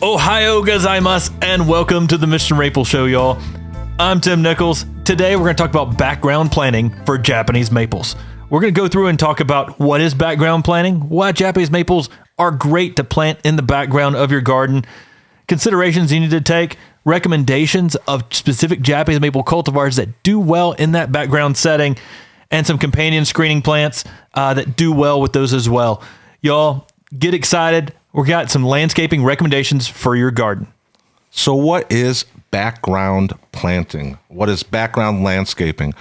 Ohio gozaimasu, and welcome to the MrMaple Show, y'all. I'm Tim Nichols. Today we're going to talk about background planting for Japanese maples. We're going to go through and talk about what is background planting, why Japanese maples are great to plant in the background of your garden, considerations you need to take, recommendations of specific Japanese maple cultivars that do well in that background setting, and some companion screening plants that do well with those as well. Y'all, get excited. We got some landscaping recommendations for your garden. So what is background planting? What is background landscaping?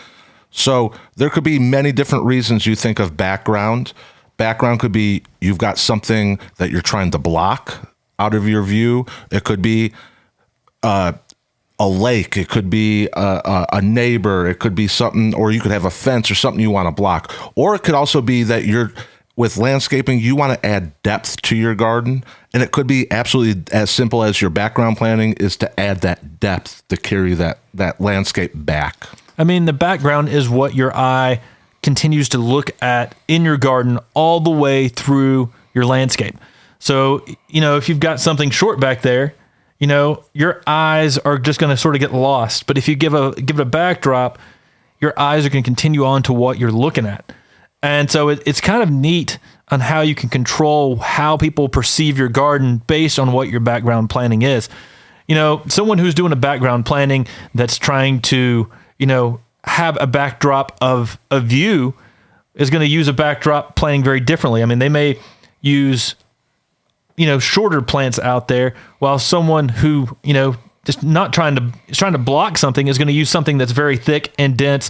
So there could be many different reasons you think of background. Background could be you've got something that you're trying to block out of your view. It could be a lake. It could be a neighbor. It could be something, or you could have a fence or something you want to block. Or it could also be that with landscaping, you want to add depth to your garden. And it could be absolutely as simple as your background planting is to add that depth to carry that landscape back. I mean, the background is what your eye continues to look at in your garden all the way through your landscape. So, if you've got something short back there, your eyes are just going to sort of get lost. But if you give it a backdrop, your eyes are going to continue on to what you're looking at. And so it's kind of neat on how you can control how people perceive your garden based on what your background planting is. Someone who's doing a background planting that's trying to, have a backdrop of a view is going to use a backdrop planting very differently. I mean, they may use, shorter plants out there, while someone who, just not trying to block something is going to use something that's very thick and dense.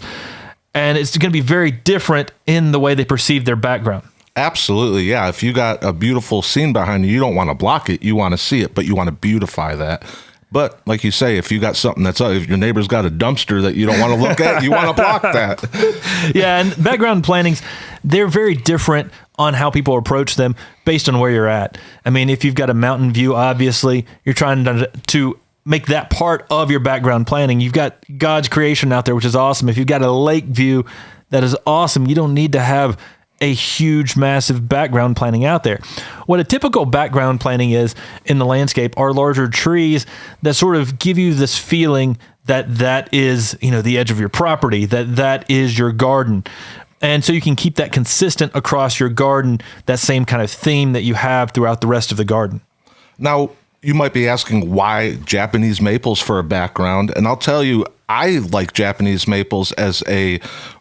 And it's going to be very different in the way they perceive their background. Absolutely, yeah. If you got a beautiful scene behind you, you don't want to block it. You want to see it, but you want to beautify that. But like you say, if you got something if your neighbor's got a dumpster that you don't want to look at, you want to block that. Yeah, and background plantings, they're very different on how people approach them based on where you're at. I mean, if you've got a mountain view, obviously, you're trying to make that part of your background planting. You've got God's creation out there, which is awesome. If you've got a lake view, that is awesome. You don't need to have a huge, massive background planting out there. What a typical background planting is in the landscape are larger trees that sort of give you this feeling that is, the edge of your property, that is your garden. And so you can keep that consistent across your garden, that same kind of theme that you have throughout the rest of the garden. Now, you might be asking why Japanese maples for a background, and I'll tell you, I like Japanese maples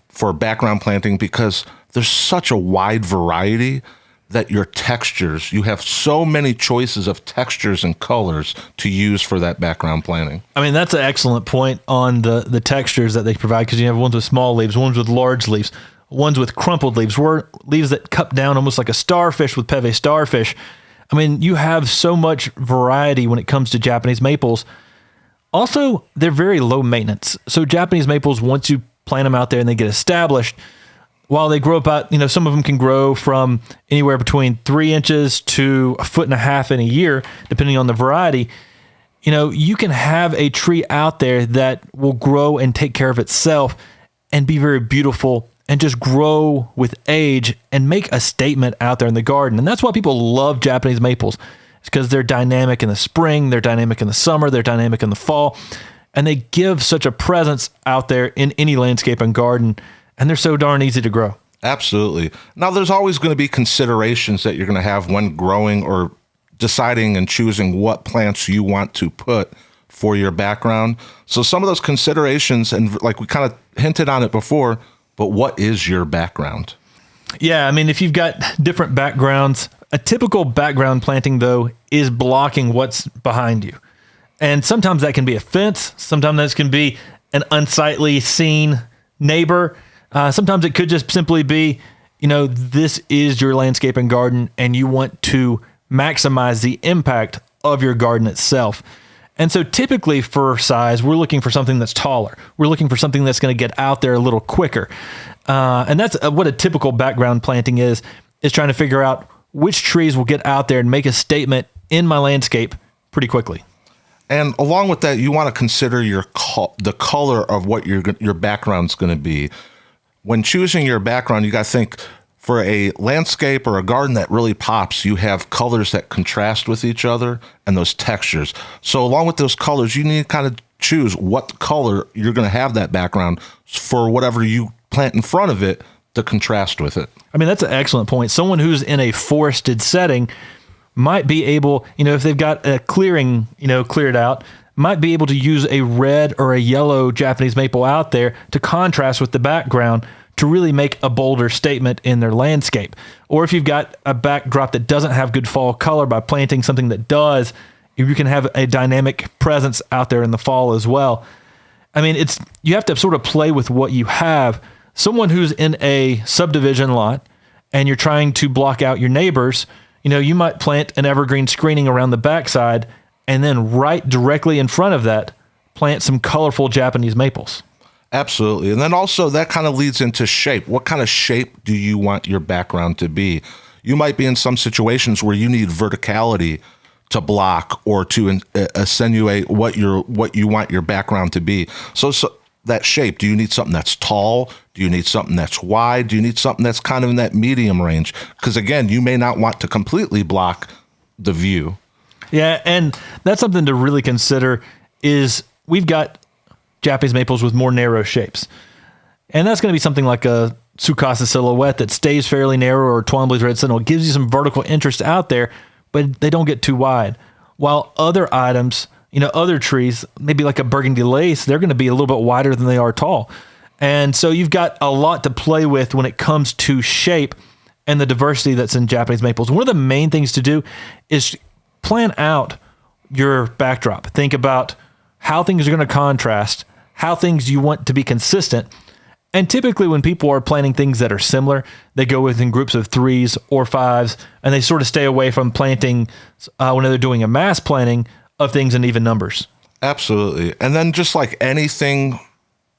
for background planting because there's such a wide variety that you have so many choices of textures and colors to use for that background planting. I mean, that's an excellent point on the textures that they provide, because you have ones with small leaves, ones with large leaves, ones with crumpled leaves, leaves that cup down almost like a starfish with peve starfish. I mean, you have so much variety when it comes to Japanese maples. Also, they're very low maintenance. So Japanese maples, once you plant them out there and they get established, while they grow up out, some of them can grow from anywhere between 3 inches to 1.5 feet in a year, depending on the variety. You can have a tree out there that will grow and take care of itself and be very beautiful and just grow with age and make a statement out there in the garden. And that's why people love Japanese maples. It's because they're dynamic in the spring, they're dynamic in the summer, they're dynamic in the fall, and they give such a presence out there in any landscape and garden, and they're so darn easy to grow. Absolutely. Now, there's always going to be considerations that you're going to have when growing or deciding and choosing what plants you want to put for your background. So some of those considerations, and like we kind of hinted on it before, but what is your background? Yeah, I mean, if you've got different backgrounds, a typical background planting, though, is blocking what's behind you. And sometimes that can be a fence. Sometimes that can be an unsightly seen neighbor. Sometimes it could just simply be, this is your landscape and garden, and you want to maximize the impact of your garden itself. And so typically for size, we're looking for something that's taller. We're looking for something that's going to get out there a little quicker. And that's what a typical background planting is trying to figure out which trees will get out there and make a statement in my landscape pretty quickly. And along with that, you want to consider the color of what your background's going to be. When choosing your background, you got to think For a landscape or a garden that really pops, you have colors that contrast with each other and those textures. So along with those colors, you need to kind of choose what color you're going to have that background for whatever you plant in front of it to contrast with it. I mean, that's an excellent point. Someone who's in a forested setting might be able, if they've got a clearing, cleared out, might be able to use a red or a yellow Japanese maple out there to contrast with the background to really make a bolder statement in their landscape. Or if you've got a backdrop that doesn't have good fall color, by planting something that does, you can have a dynamic presence out there in the fall as well. I mean, you have to sort of play with what you have. Someone who's in a subdivision lot and you're trying to block out your neighbors, you might plant an evergreen screening around the backside and then right directly in front of that, plant some colorful Japanese maples. Absolutely. And then also that kind of leads into shape. What kind of shape do you want your background to be? You might be in some situations where you need verticality to block or to accentuate what you want your background to be. So that shape, do you need something that's tall? Do you need something that's wide? Do you need something that's kind of in that medium range? Because again, you may not want to completely block the view. Yeah, and that's something to really consider is we've got Japanese maples with more narrow shapes. And that's going to be something like a Tsukasa silhouette that stays fairly narrow, or Twombly's Red Sentinel. It gives you some vertical interest out there, but they don't get too wide. While other items, other trees, maybe like a burgundy lace, they're going to be a little bit wider than they are tall. And so you've got a lot to play with when it comes to shape and the diversity that's in Japanese maples. One of the main things to do is plan out your backdrop. Think about how things are going to contrast, how things you want to be consistent. And typically when people are planting things that are similar, they go within groups of 3s or 5s, and they sort of stay away from planting when they're doing a mass planting of things in even numbers. Absolutely. And then just like anything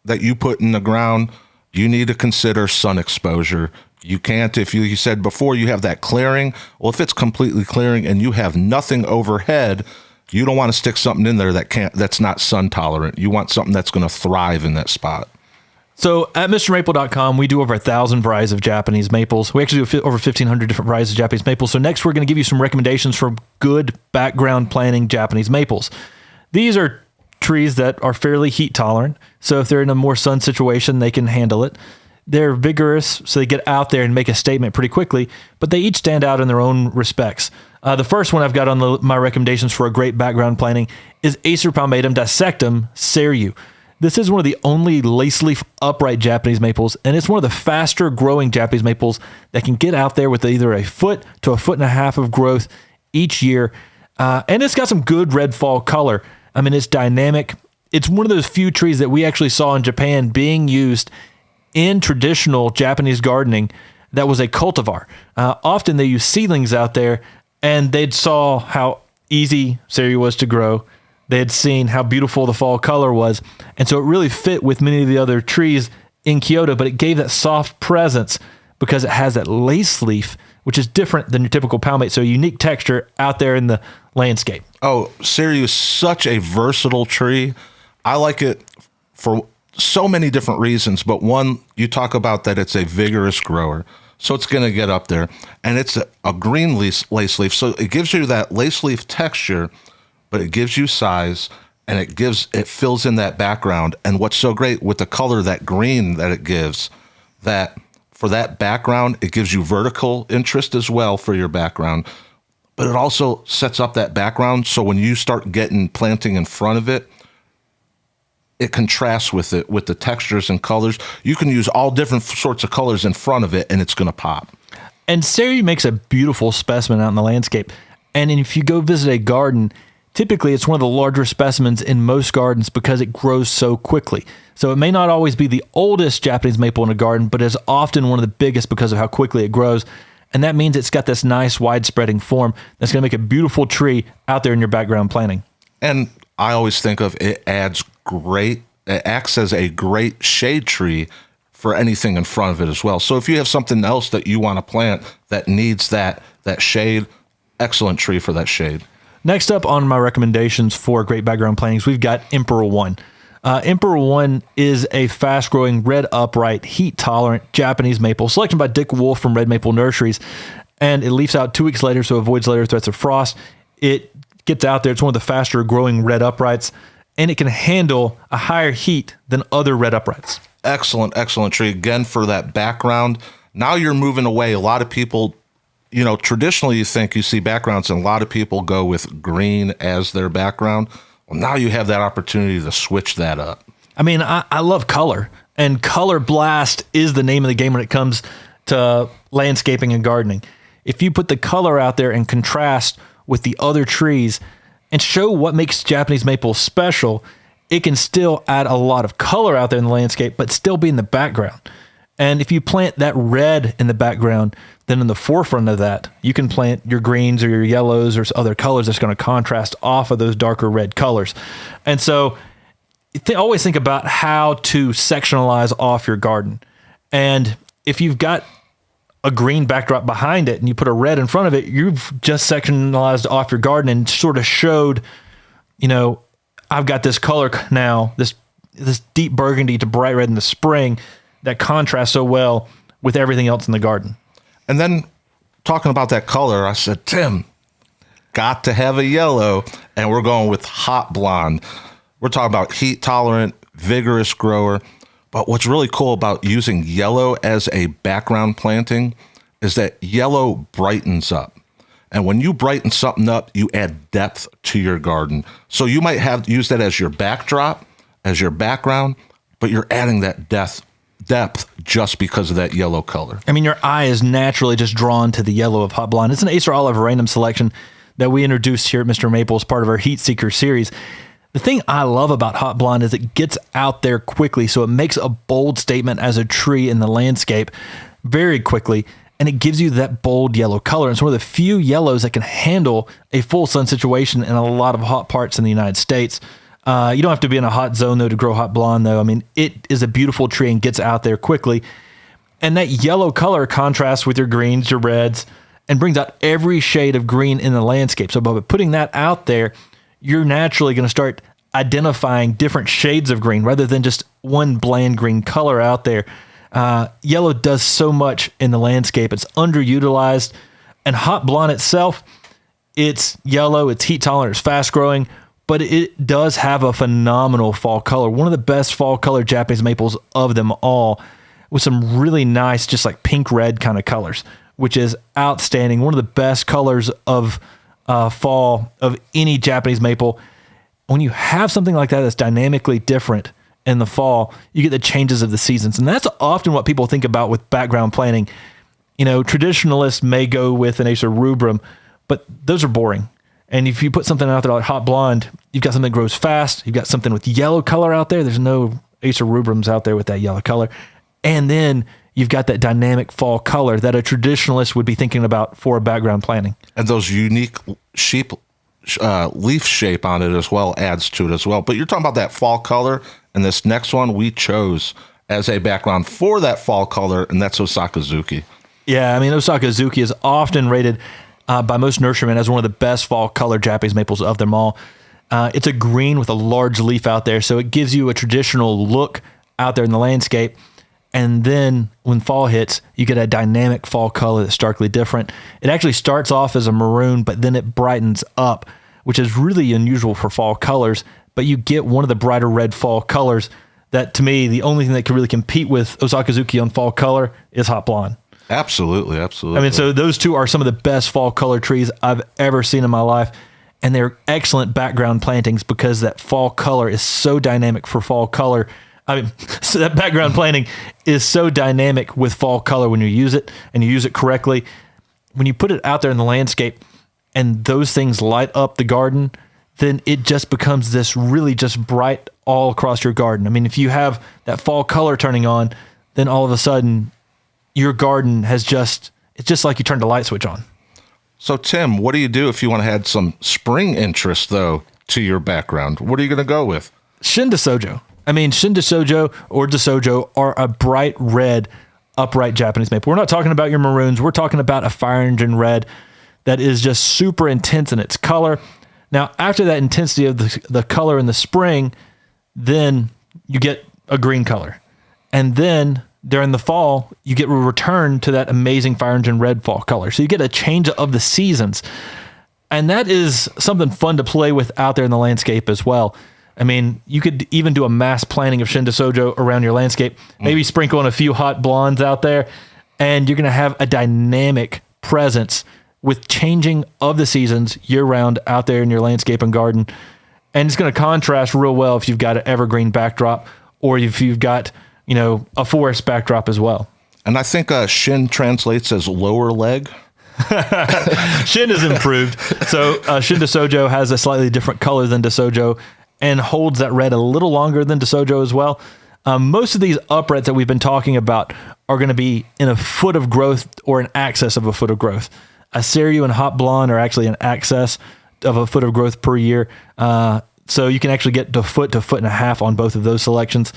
that you put in the ground, you need to consider sun exposure. You can't, if you said before, you have that clearing. Well, if it's completely clearing and you have nothing overhead, you don't want to stick something in there that's not sun tolerant. You want something that's going to thrive in that spot. So at MrMaple.com, we do over 1,000 varieties of Japanese maples. We actually do over 1,500 different varieties of Japanese maples. So next we're going to give you some recommendations for good background planting Japanese maples. These are trees that are fairly heat tolerant. So if they're in a more sun situation, they can handle it. They're vigorous, so they get out there and make a statement pretty quickly, but they each stand out in their own respects. The first one I've got on my recommendations for a great background planting is Acer palmatum dissectum ceru. This is one of the only lace leaf upright Japanese maples, and it's one of the faster growing Japanese maples that can get out there with either a foot to a foot and a half of growth each year. And it's got some good red fall color. I mean, it's dynamic. It's one of those few trees that we actually saw in Japan being used in traditional Japanese gardening that was a cultivar. Often they use seedlings out there, and they'd saw how easy ceru was to grow. They had seen how beautiful the fall color was. And so it really fit with many of the other trees in Kyoto, but it gave that soft presence because it has that lace leaf, which is different than your typical palmate. So a unique texture out there in the landscape. Oh, ceru is such a versatile tree. I like it for so many different reasons, but one, you talk about that it's a vigorous grower. So it's going to get up there, and it's a green lace leaf. So it gives you that lace leaf texture, but it gives you size, and it fills in that background. And what's so great with the color, that green that it gives, that for that background, it gives you vertical interest as well for your background, but it also sets up that background. So when you start getting planting in front of it, it contrasts with it, with the textures and colors. You can use all different sorts of colors in front of it, and it's going to pop. And ceru makes a beautiful specimen out in the landscape. And if you go visit a garden, typically it's one of the larger specimens in most gardens because it grows so quickly. So it may not always be the oldest Japanese maple in a garden, but is often one of the biggest because of how quickly it grows. And that means it's got this nice wide-spreading form that's going to make a beautiful tree out there in your background planting. And I always think of it acts as a great shade tree for anything in front of it as well. So if you have something else that you want to plant that needs that shade, excellent tree for that shade. Next up on my recommendations for great background plantings, we've got Emperor One. Emperor 1 is a fast-growing, red upright, heat-tolerant Japanese maple, selected by Dick Wolf from Red Maple Nurseries, and it leaves out 2 weeks later, so avoids later threats of frost. It gets out there. It's one of the faster-growing red uprights, and it can handle a higher heat than other red uprights. Excellent tree. Again, for that background. Now you're moving away. A lot of people, traditionally you think you see backgrounds, and a lot of people go with green as their background. Well, now you have that opportunity to switch that up. I mean, I love color, and Color Blast is the name of the game when it comes to landscaping and gardening. If you put the color out there and contrast with the other trees and show what makes Japanese maple special, it can still add a lot of color out there in the landscape, but still be in the background. And if you plant that red in the background, then in the forefront of that, you can plant your greens or your yellows or other colors that's going to contrast off of those darker red colors. And so always think about how to sectionalize off your garden. And if you've got a green backdrop behind it and you put a red in front of it, you've just sectionalized off your garden and sort of showed, I've got this color now, this deep burgundy to bright red in the spring that contrasts so well with everything else in the garden. And then talking about that color, I said, Tim, got to have a yellow, and we're going with hot blonde. We're talking about heat tolerant, vigorous grower. But what's really cool about using yellow as a background planting is that yellow brightens up. And when you brighten something up, you add depth to your garden. So you might use that as your backdrop, as your background, but you're adding that depth just because of that yellow color. I mean, your eye is naturally just drawn to the yellow of hot blonde. It's an Acer Olive random selection that we introduced here at Mr. Maple as part of our Heat Seeker series. The thing I love about hot blonde is it gets out there quickly, so it makes a bold statement as a tree in the landscape very quickly, and it gives you that bold yellow color. It's one of the few yellows that can handle a full sun situation in a lot of hot parts in the United States. You don't have to be in a hot zone, though, to grow hot blonde, though. I mean, it is a beautiful tree and gets out there quickly. And that yellow color contrasts with your greens, your reds, and brings out every shade of green in the landscape. So by putting that out there, you're naturally going to start identifying different shades of green rather than just one bland green color out there. Yellow does so much in the landscape. It's underutilized. And hot blonde itself, it's yellow, it's heat tolerant, it's fast growing, but it does have a phenomenal fall color. One of the best fall color Japanese maples of them all, with some really nice, just like pink red kind of colors, which is outstanding. One of the best colors of fall of any Japanese maple. When you have something like that that's dynamically different in the fall, you get the changes of the seasons. And that's often what people think about with background planting. Traditionalists may go with an Acer rubrum, but those are boring. And if you put something out there like hot blonde, you've got something that grows fast. You've got something with yellow color out there. There's no Acer rubrums out there with that yellow color. And then you've got that dynamic fall color that a traditionalist would be thinking about for a background planting. And those unique leaf shape on it as well adds to it as well. But you're talking about that fall color, and this next one we chose as a background for that fall color, and that's Osakazuki. Yeah, I mean, Osakazuki is often rated by most nurserymen as one of the best fall color Japanese maples of them all. It's a green with a large leaf out there, so it gives you a traditional look out there in the landscape. And then when fall hits, you get a dynamic fall color that's starkly different. It actually starts off as a maroon, but then it brightens up, which is really unusual for fall colors. But you get one of the brighter red fall colors that, to me, the only thing that can really compete with Osakazuki on fall color is hot blonde. Absolutely. I mean, so those two are some of the best fall color trees I've ever seen in my life. And they're excellent background plantings because that fall color is so dynamic for fall color. I mean, so that background planting is so dynamic with fall color when you use it and you use it correctly. When you put it out there in the landscape and those things light up the garden, then it just becomes this really just bright all across your garden. I mean, if you have that fall color turning on, then all of a sudden your garden has it's just like you turned a light switch on. So, Tim, what do you do if you want to add some spring interest, though, to your background? What are you going to go with? Shin Sojo. I mean, Shin Sojo or Desojo are a bright red, upright Japanese maple. We're not talking about your maroons. We're talking about a fire engine red that is just super intense in its color. Now, after that intensity of the color in the spring, then you get a green color. And then during the fall, you get a return to that amazing fire engine red fall color. So you get a change of the seasons. And that is something fun to play with out there in the landscape as well. I mean, you could even do a mass planting of Shin Sojo around your landscape, maybe sprinkle in a few hot blondes out there, and you're going to have a dynamic presence with changing of the seasons year round out there in your landscape and garden. And it's going to contrast real well if you've got an evergreen backdrop or if you've got, a forest backdrop as well. And I think Shin translates as lower leg. Shin is improved. So Shin Sojo has a slightly different color than DeSojo and holds that red a little longer than DeSojo as well. Most of these uprights that we've been talking about are going to be in a foot of growth or an excess of a foot of growth. A Cerio and Hot Blonde are actually an excess of a foot of growth per year. So you can actually get to foot and a half on both of those selections.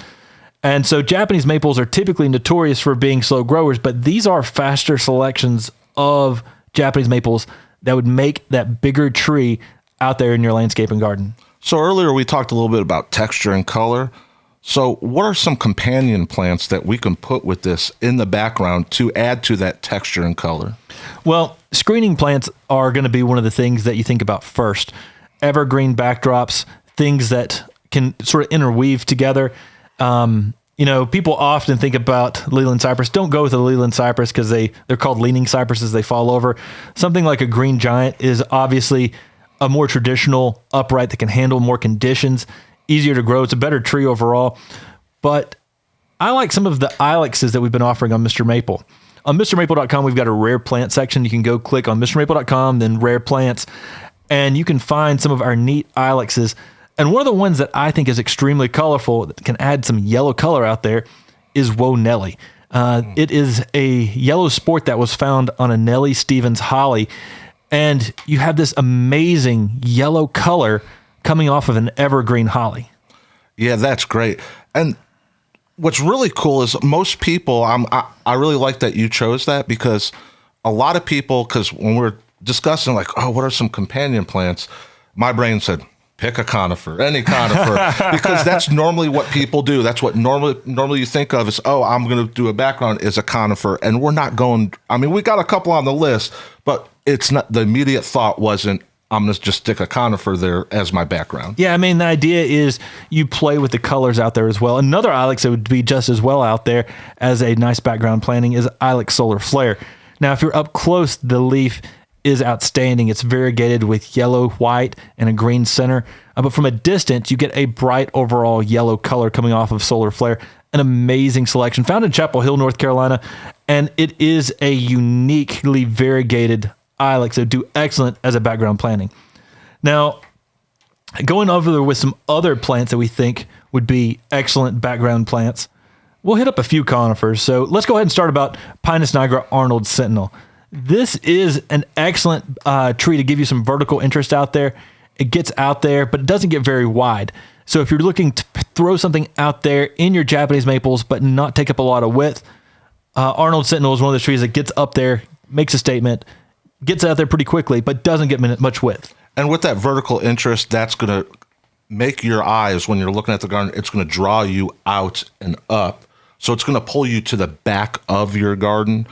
And so Japanese maples are typically notorious for being slow growers, but these are faster selections of Japanese maples that would make that bigger tree out there in your landscape and garden. So earlier we talked a little bit about texture and color. So what are some companion plants that we can put with this in the background to add to that texture and color? Well, screening plants are going to be one of the things that you think about first. Evergreen backdrops, things that can sort of interweave together. People often think about Leland cypress. Don't go with a Leland cypress because they're called leaning cypresses. They fall over. Something like a green giant is obviously a more traditional upright that can handle more conditions, easier to grow. It's a better tree overall. But I like some of the ilexes that we've been offering on Mr. Maple. On MrMaple.com, we've got a rare plant section. You can go click on MrMaple.com, then rare plants, and you can find some of our neat ilexes. And one of the ones that I think is extremely colorful that can add some yellow color out there is Woe Nelly. It is a yellow sport that was found on a Nelly Stevens holly. And you have this amazing yellow color coming off of an evergreen holly. Yeah, that's great. And what's really cool is most people, I really like that you chose that because a lot of people, because when we're discussing like, oh, what are some companion plants? My brain said, pick a conifer, any conifer, because that's normally what people do. That's what normally you think of is, oh, I'm going to do a background is a conifer. And we're not going, we got a couple on the list, but it's not, the immediate thought wasn't, I'm going to just stick a conifer there as my background. Yeah, the idea is you play with the colors out there as well. Another ilex that would be just as well out there as a nice background planting is Ilex Solar Flare. Now, if you're up close, the leaf is outstanding. It's variegated with yellow, white, and a green center. But from a distance, you get a bright overall yellow color coming off of Solar Flare. An amazing selection found in Chapel Hill, North Carolina. And it is a uniquely variegated ilex that do excellent as a background planting. Now, going over there with some other plants that we think would be excellent background plants, we'll hit up a few conifers. So let's go ahead and start about Pinus nigra Arnold Sentinel. This is an excellent tree to give you some vertical interest out there. It gets out there, but it doesn't get very wide. So if you're looking to throw something out there in your Japanese maples, but not take up a lot of width, Arnold Sentinel is one of the trees that gets up there, makes a statement, gets out there pretty quickly, but doesn't get much width. And with that vertical interest, that's going to make your eyes, when you're looking at the garden, it's going to draw you out and up. So it's going to pull you to the back of your garden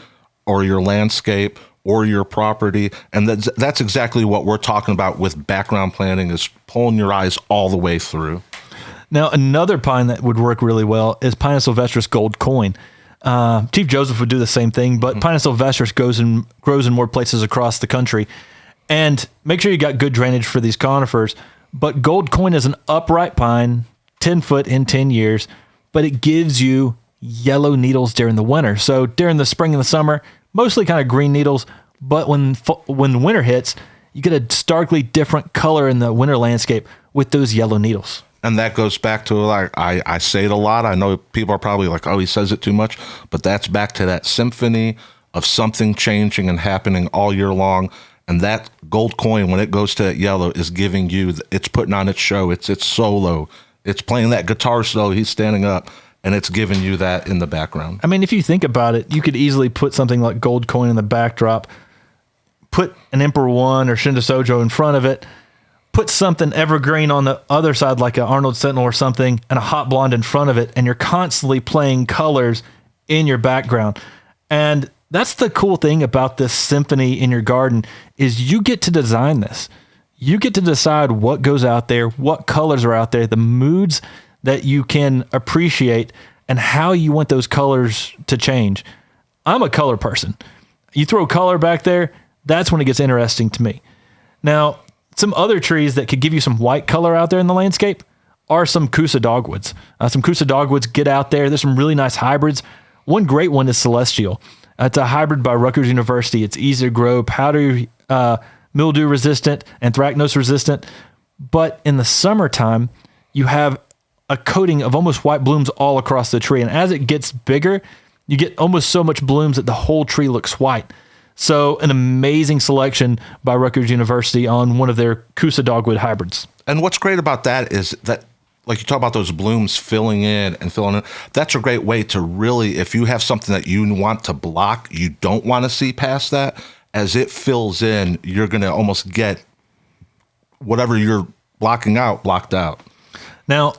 or your landscape or your property. And that's exactly what we're talking about with background planting, is pulling your eyes all the way through. Now, another pine that would work really well is Pinus sylvestris Gold Coin. Chief Joseph would do the same thing, but Pinus sylvestris grows in more places across the country. And make sure you got good drainage for these conifers. But Gold Coin is an upright pine, 10 foot in 10 years, but it gives you yellow needles during the winter. So during the spring and the summer, mostly kind of green needles, but when winter hits, you get a starkly different color in the winter landscape with those yellow needles. And that goes back to, like, I say it a lot. I know people are probably like, oh, he says it too much, but that's back to that symphony of something changing and happening all year long. And that Gold Coin, when it goes to that yellow, is giving you, it's putting on its show. It's solo. It's playing that guitar solo. He's standing up, and it's giving you that in the background. If you think about it, you could easily put something like Gold Coin in the backdrop, put an Emperor One or Shin Sojo in front of it, put something evergreen on the other side, like an Arnold Sentinel or something, and a hot blonde in front of it, and you're constantly playing colors in your background. And that's the cool thing about this symphony in your garden is you get to design this. You get to decide what goes out there, what colors are out there, the moods that you can appreciate, and how you want those colors to change. I'm a color person. You throw color back there, that's when it gets interesting to me. Now, some other trees that could give you some white color out there in the landscape are some Coosa dogwoods. Some Coosa dogwoods, get out there. There's some really nice hybrids. One great one is Celestial. It's a hybrid by Rutgers University. It's easy to grow, powdery, mildew resistant, anthracnose resistant. But in the summertime, you have a coating of almost white blooms all across the tree. And as it gets bigger, you get almost so much blooms that the whole tree looks white. So an amazing selection by Rutgers University on one of their Coosa dogwood hybrids. And what's great about that is that, like you talk about those blooms filling in, that's a great way to really, if you have something that you want to block, you don't want to see past that, as it fills in, you're going to almost get whatever you're blocking out, blocked out. Now,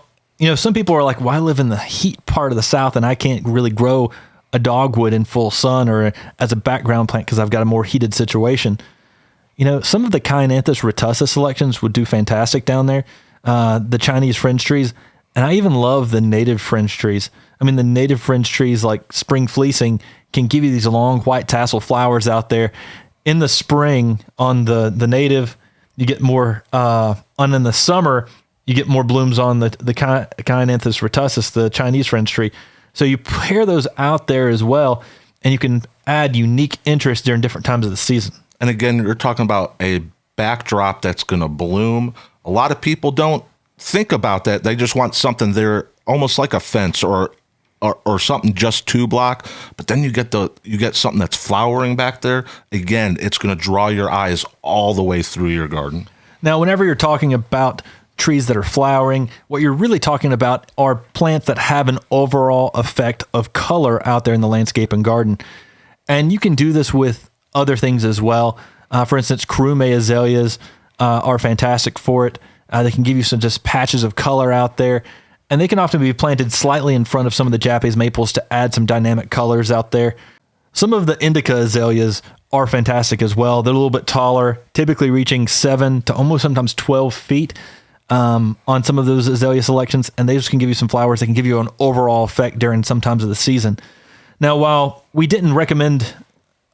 some people are like, well, I live in the heat part of the South and I can't really grow a dogwood in full sun or as a background plant because I've got a more heated situation. Some of the Conifers retussa selections would do fantastic down there. The Chinese fringe trees, and I even love the native fringe trees. I mean, the native fringe trees like spring fleecing can give you these long white tassel flowers out there. In the spring on the native, you get more, and in the summer, you get more blooms on the Conifers retussus, the Chinese fringe tree. So you pair those out there as well, and you can add unique interest during different times of the season. And again, you're talking about a backdrop that's going to bloom. A lot of people don't think about that. They just want something there, almost like a fence or something just to block. But then you get something that's flowering back there. Again, it's going to draw your eyes all the way through your garden. Now, whenever you're talking about trees that are flowering, what you're really talking about are plants that have an overall effect of color out there in the landscape and garden. And you can do this with other things as well. For instance, Kurume azaleas are fantastic for it. They can give you some just patches of color out there, and they can often be planted slightly in front of some of the Japanese maples to add some dynamic colors out there. Some of the indica azaleas are fantastic as well. They're a little bit taller, typically reaching 7 to almost sometimes 12 feet on some of those azalea selections, and they just can give you some flowers. They can give you an overall effect during some times of the season. Now, while we didn't recommend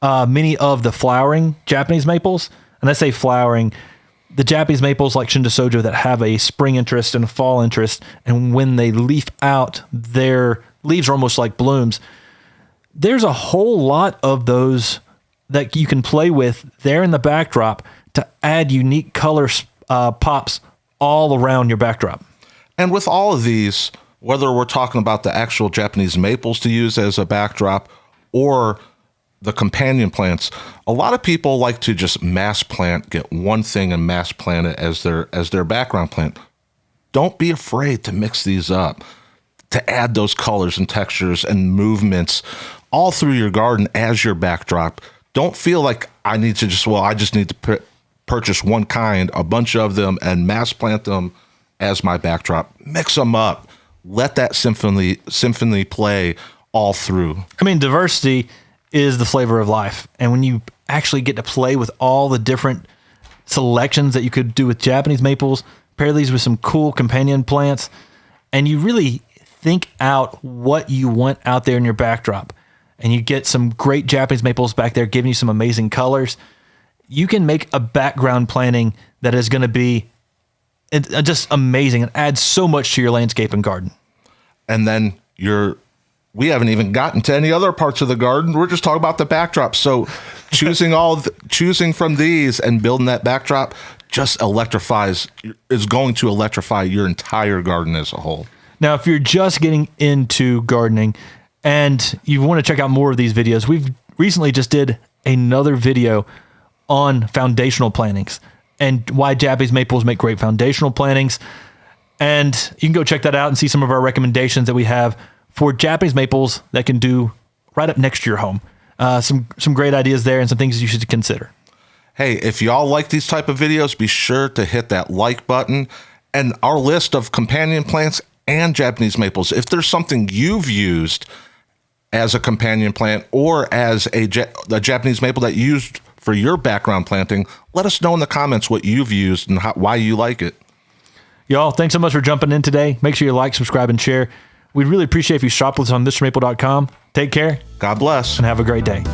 many of the flowering Japanese maples, and I say flowering, the Japanese maples like Shindosojo that have a spring interest and a fall interest, and when they leaf out, their leaves are almost like blooms. There's a whole lot of those that you can play with there in the backdrop to add unique color pops all around your backdrop. And with all of these, whether we're talking about the actual Japanese maples to use as a backdrop or the companion plants, a lot of people like to just mass plant, get one thing and mass plant it as their background plant. Don't be afraid to mix these up, to add those colors and textures and movements all through your garden as your backdrop. Don't feel like I just need to purchase one kind, a bunch of them, and mass plant them as my backdrop. Mix them up. Let that symphony play all through. I mean, diversity is the flavor of life. And when you actually get to play with all the different selections that you could do with Japanese maples, pair these with some cool companion plants, and you really think out what you want out there in your backdrop, and you get some great Japanese maples back there giving you some amazing colors, you can make a background planting that is going to be just amazing and add so much to your landscape and garden. And then we haven't even gotten to any other parts of the garden. We're just talking about the backdrop. So choosing from these and building that backdrop just is going to electrify your entire garden as a whole. Now, if you're just getting into gardening and you want to check out more of these videos, we've recently just did another video on foundational plantings and why Japanese maples make great foundational plantings. And you can go check that out and see some of our recommendations that we have for Japanese maples that can do right up next to your home. Some great ideas there and some things you should consider. Hey, if y'all like these type of videos, be sure to hit that like button. And our list of companion plants and Japanese maples, if there's something you've used as a companion plant or as a Japanese maple that you used for your background planting, let us know in the comments what you've used and why you like it. Y'all, thanks so much for jumping in today. Make sure you like, subscribe, and share. We'd really appreciate if you shop with us on MrMaple.com. Take care. God bless. And have a great day.